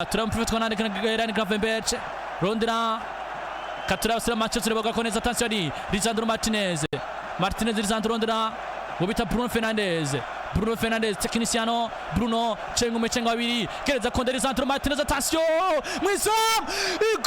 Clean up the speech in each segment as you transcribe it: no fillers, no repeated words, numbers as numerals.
Trump tocando Grani Gravenberch. Rondina. Catturava Manchester Boca con attenzione. Lisandro Martinez. Lisandro Rondina. Ubita Bruno Fernandes. Tecniciano. Bruno. Cengo Awiri. Quer com Lisandro Martinez. Attention. Wissam. E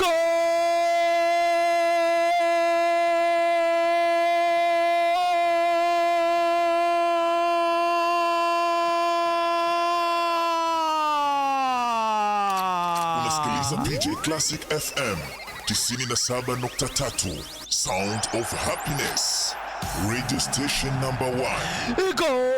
PJ Classic FM 97.3 Sound of Happiness, radio station number 1. Goal!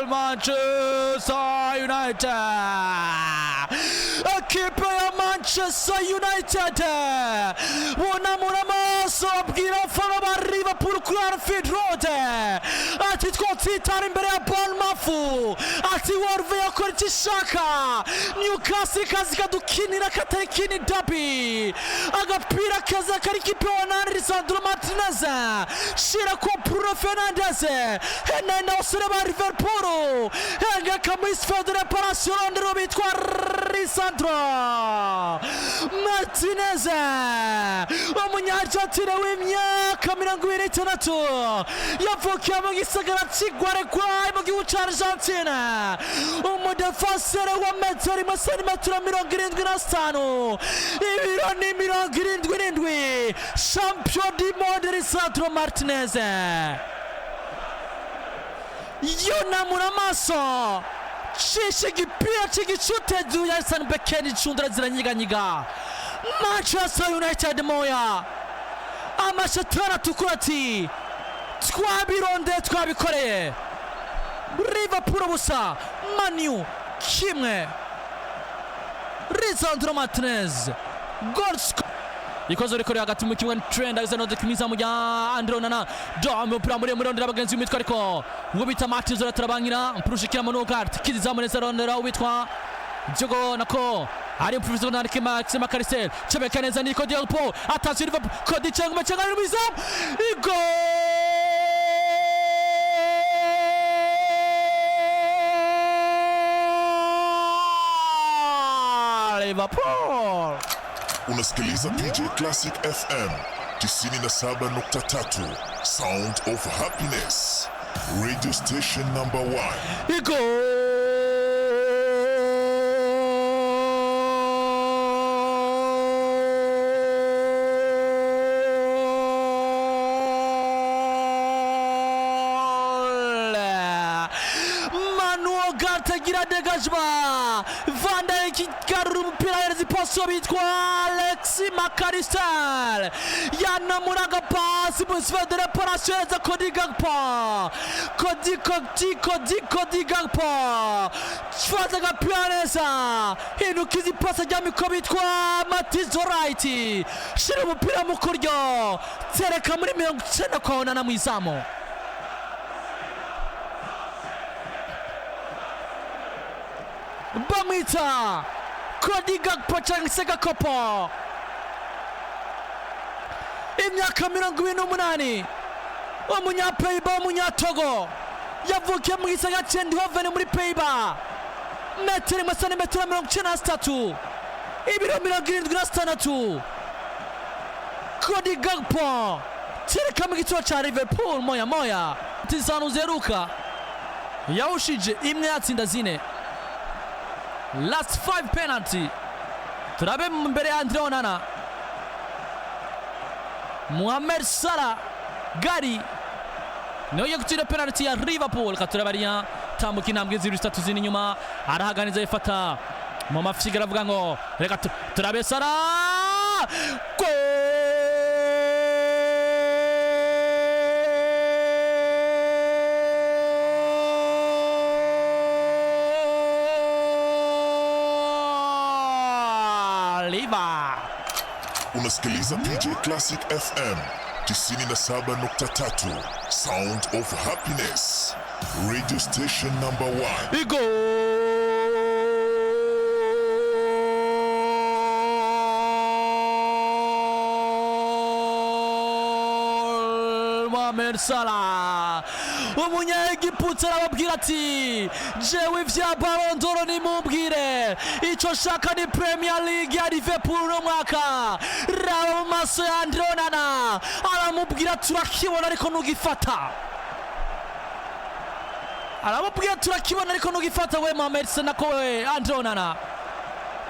Manchester United! Equipe ya Manchester United wanamura maso abwira abafana ba Liverpool kuri Anfield Road ati twotitara imbere ya Bournemouth, ati Wolves yakora icyo ishaka, Newcastle kazi kadukinira katakini derby, agapira kaza kari kipe wa Lisandro Martinez shira kwa Bruno Fernandes henena usure ba Liverpool henga kamisfeld reparation ndero bitwa Lisandro Martinez umunyargentine w'imyaka 26 yavukiye mu gisagara cy'Iguareguay mu gihugu cya Argentina, umudefensere wa metero santimetero 75 ibiro ni 77, champion du monde Lisandro Martinez yonamura amaso shisha igipira cy'igicuti Duyarsan Bekeni icundura ziranyiganyiga. Manchester United moya amashatara tukurati twabironde twabikoreye. Liverpool busa Manu kimwe. Lisandro Martinez goal ikoze rikore hagati mu kibuga trend azanoze kimiza mu ya Andre Onana dome upira muri murondera bagenzi witwa ariko uwo bita Martins aratarabanyira mpurushikira mu Nogart kizamureza rondera witwa Jogo nako ari mpuruzo na Max Macaristel chebeka neza Nico Delpo atasi Liverpool kodi chengo mechenga ni bizam igo Liverpool. Unasikiliza PJ Classic FM 97.3 Sound of Happiness, radio station number 1. Igo Manuel Gartagira dégagement Van Dijk garura umupira yereza ipaso bitwa Alexis Macaristel yanamuraga pasi musiferi de reparation yereza Cody Gakpo Cody Gakpo fata agapira neza hindukiza ipasa rya miko bitwa Mathias Wright shira umupira mu kuryo tereka muri 90 kwa Onana mu izamu. Bamwita Cody Gakpo cyangwa Gakpo imyaka 28 umunyapeiba umunyatogo yavukiye mu gisagara cya Eindhoven muri Peiba, metero santimetero 93 ibiro 76. Cody Gakpo tereka mu gitoro cya Liverpool moya tizanu zeruka yawushije imwe yatsinda zine. Last 5 penalty. Turabe mbere ya Andre Onana. Mohamed Salah Gari niyo yagutira penalty ya Liverpool. Katurabariya tambuka intambwe 3 zini nyuma arahaganiza yifata mu mafyiga aravuga ngo reka turabe Salah Unasikiliza PJ Classic FM 97.3 Sound of Happiness, radio station number 1. Igo Mohamed Salah. Umunya-Egiputa arababwira ati jewe vya Ballon d'Or nimumbwire, ico shaka ni Premier League ya Liverpool no mwaka. Raba mu maso ya Andre Onana aramubwira turakibona ariko ntugifata, aramubwira turakibona ariko ntugifata we Mohamed Salah ko we Andre Onana.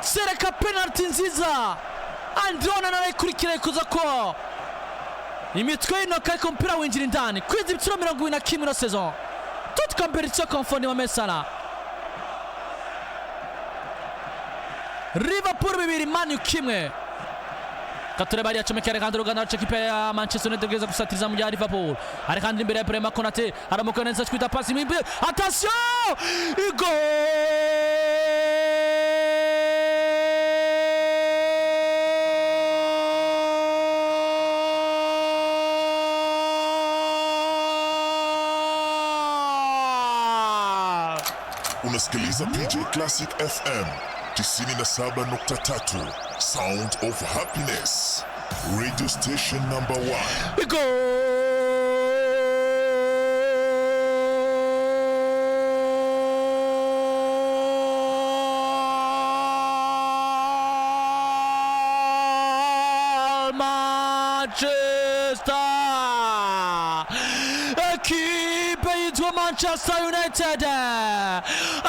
Sereka penalty nziza, Andre Onana arayikurikira ikuza ko imitwe y'intoki ariko umupira winjira indani. Kwiza ibiciro 21 ino saison, toute compétition confondue. Mohamed Salah. Liverpool 2 Man U 1. Katureba ari acomeka Alejandro Garnacho ikipe ya Manchester United igeza gusatiriza mu gihe Liverpool. Alejandro imbere ya Prema Konate aramuka neza kwita pasi imbere. Attention! Unasikiliza PJ Classic FM 97.3, Sound of Happiness, radio station number 1. We go! Manchester! Equipe yitwa Manchester United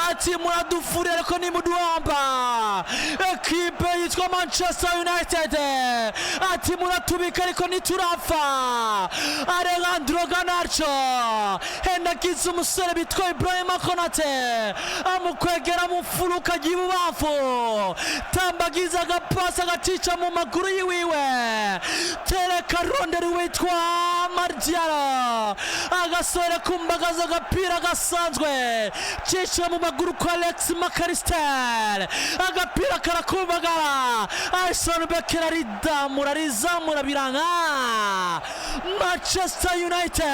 ati muradufuri ariko nimuduhamba. Equipe yitwa Manchester United ati muratubika ariko niturafa. Alejandro Garnacho hendakiza umusore bitwa Ibrahima Konate amukwegera mu mfuruka y'ibubafu, tambagiza agapasa gacica mu maguru yiwiwe, tereka ronderi witwa Martial agasore kumbagaza agapira gasanzwe cica mu maguru kwa Alex McAllister, agapira karakumbagara. Alisson Becker arizamura biranga. Manchester United,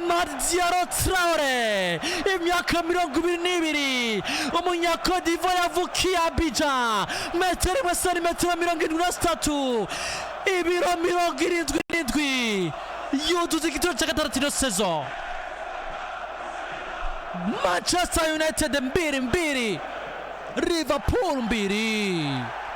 Martial Traore imyaka 22, umunya-Cote d'Ivoire yavukiye Abidjan, metero 1.73 ibiro 77, yuzuza igitego cya gatandatu ino saison. Manchester United 2-2, Liverpool 2.